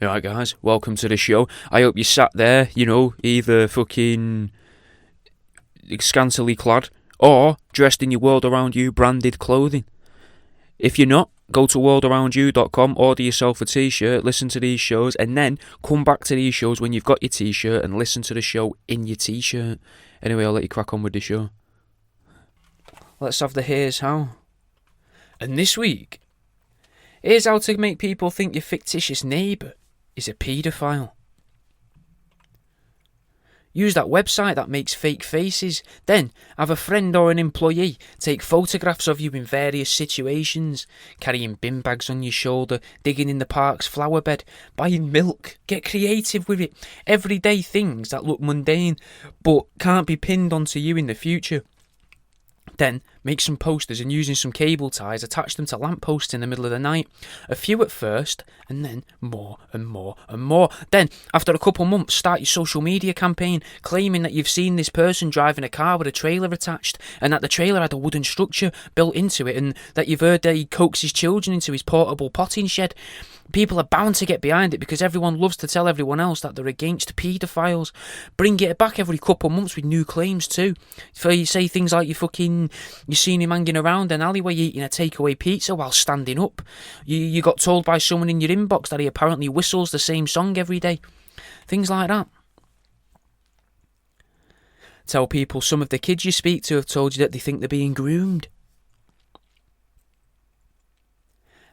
Alright guys, welcome to the show. I hope you sat there, either fucking scantily clad or dressed in your World Around You branded clothing. If you're not, go to worldaroundyou.com, order yourself a t-shirt, listen to these shows, and then come back to these shows when you've got your t-shirt and listen to the show in your t-shirt. Anyway, I'll let you crack on with the show. Let's have the here's how. And this week, here's how to make people think your fictitious neighbour is a paedophile. Use that website that makes fake faces. Then have a friend or an employee take photographs of you in various situations. Carrying bin bags on your shoulder, digging in the park's flower bed, buying milk. Get creative with it. Everyday things that look mundane but can't be pinned onto you in the future. Then make some posters and using some cable ties attach them to lampposts in the middle of the night. A few at first and then more and more and more. Then after a couple months start your social media campaign claiming that you've seen this person driving a car with a trailer attached and that the trailer had a wooden structure built into it and that you've heard that he coaxes his children into his portable potting shed. People are bound to get behind it because everyone loves to tell everyone else that they're against paedophiles. Bring it back every couple of months with new claims too. So you say things like you seen him hanging around an alleyway eating a takeaway pizza while standing up. You got told by someone in your inbox that he apparently whistles the same song every day. Things like that. Tell people some of the kids you speak to have told you that they think they're being groomed.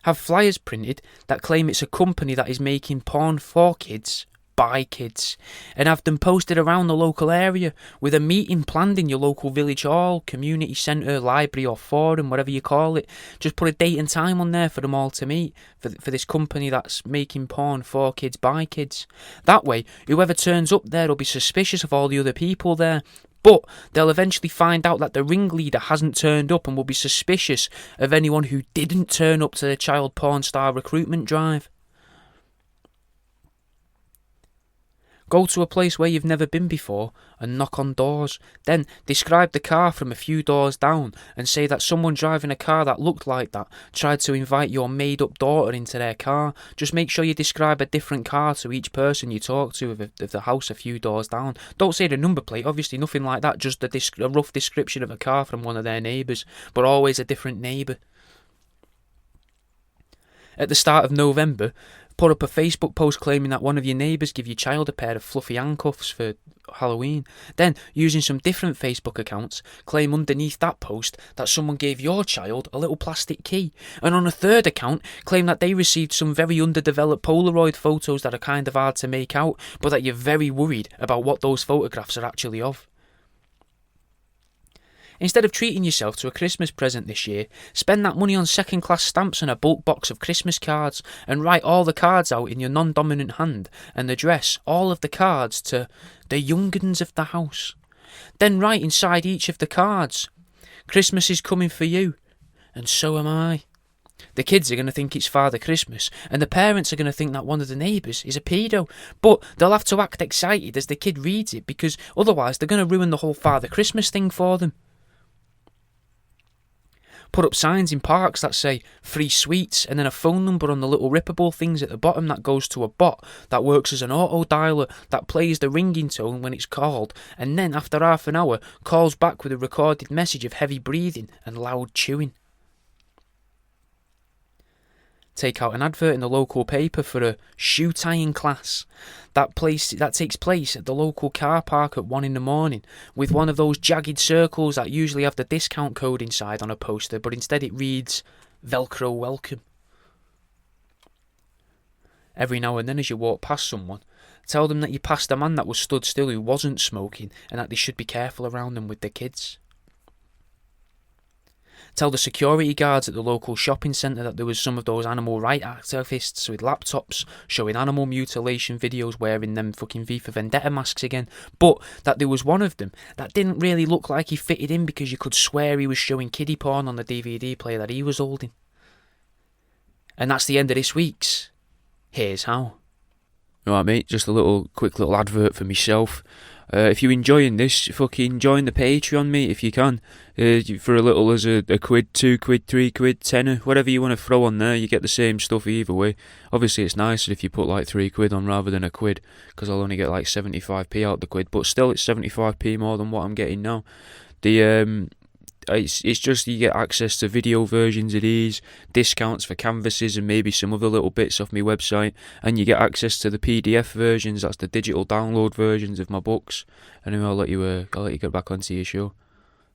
Have flyers printed that claim it's a company that is making porn for kids, by kids, and have them posted around the local area with a meeting planned in your local village hall, community centre, library or forum, whatever you call it. Just put a date and time on there for them all to meet, for this company that's making porn for kids, by kids. That way, whoever turns up there will be suspicious of all the other people there. But they'll eventually find out that the ringleader hasn't turned up and will be suspicious of anyone who didn't turn up to the child porn star recruitment drive. Go to a place where you've never been before and knock on doors. Then describe the car from a few doors down and say that someone driving a car that looked like that tried to invite your made-up daughter into their car. Just make sure you describe a different car to each person you talk to of the house a few doors down. Don't say the number plate, obviously nothing like that, just a rough description of a car from one of their neighbours, but always a different neighbour. At the start of November, put up a Facebook post claiming that one of your neighbours gave your child a pair of fluffy handcuffs for Halloween. Then, using some different Facebook accounts, claim underneath that post that someone gave your child a little plastic key. And on a third account, claim that they received some very underdeveloped Polaroid photos that are kind of hard to make out, but that you're very worried about what those photographs are actually of. Instead of treating yourself to a Christmas present this year, spend that money on second-class stamps and a bulk box of Christmas cards and write all the cards out in your non-dominant hand and address all of the cards to the young'uns of the house. Then write inside each of the cards, "Christmas is coming for you, and so am I." The kids are going to think it's Father Christmas, and the parents are going to think that one of the neighbours is a pedo. But they'll have to act excited as the kid reads it, because otherwise they're going to ruin the whole Father Christmas thing for them. Put up signs in parks that say free sweets and then a phone number on the little rippable things at the bottom that goes to a bot that works as an auto dialer that plays the ringing tone when it's called and then after half an hour calls back with a recorded message of heavy breathing and loud chewing. Take out an advert in the local paper for a shoe tying class. That takes place at the local car park at 1 a.m. with one of those jagged circles that usually have the discount code inside on a poster, but instead it reads Velcro welcome. Every now and then as you walk past someone, tell them that you passed a man that was stood still who wasn't smoking and that they should be careful around them with their kids. Tell the security guards at the local shopping centre that there was some of those animal rights activists with laptops showing animal mutilation videos wearing them fucking V for Vendetta masks again, but that there was one of them that didn't really look like he fitted in because you could swear he was showing kiddie porn on the DVD player that he was holding. And that's the end of this week's Here's How. Alright, mate, just a quick little advert for myself. If you're enjoying this, fucking join the Patreon, mate, if you can. For a little as a quid, 2 quid, 3 quid, tenner, whatever you want to throw on there, you get the same stuff either way. Obviously, it's nicer if you put like 3 quid on rather than a quid, because I'll only get like 75p out the quid, but still, it's 75p more than what I'm getting now. It's just you get access to video versions of these, discounts for canvases and maybe some other little bits off my website, and you get access to the PDF versions, that's the digital download versions of my books. Anyway, I'll let you get back onto your show.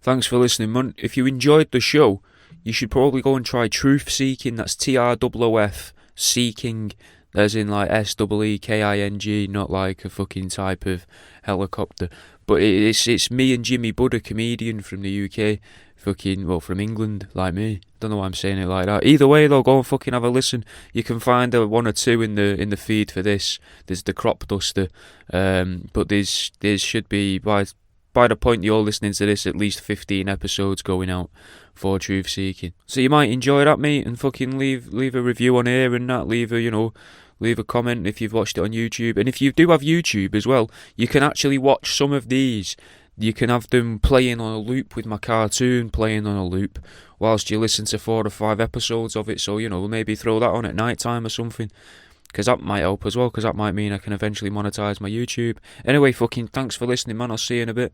Thanks for listening, man. If you enjoyed the show, you should probably go and try Truth Seeking. That's TROOF Seeking, as in like SEEKING, not like a fucking type of helicopter. But it's me and Jimmy Budd, a comedian from the UK, from England, like me. Don't know why I'm saying it like that. Either way, though, go and fucking have a listen. You can find one or two in the feed for this. There's the Crop Duster, but there should be by the point you're listening to this, at least 15 episodes going out for Truth Seeking. So you might enjoy that, mate, and fucking leave a review on here and that. Leave a comment if you've watched it on YouTube. And if you do have YouTube as well, you can actually watch some of these. You can have them playing on a loop with my cartoon playing on a loop whilst you listen to 4 or 5 episodes of it. So, maybe throw that on at night time or something. Because that might help as well, because that might mean I can eventually monetize my YouTube. Anyway, fucking thanks for listening, man. I'll see you in a bit.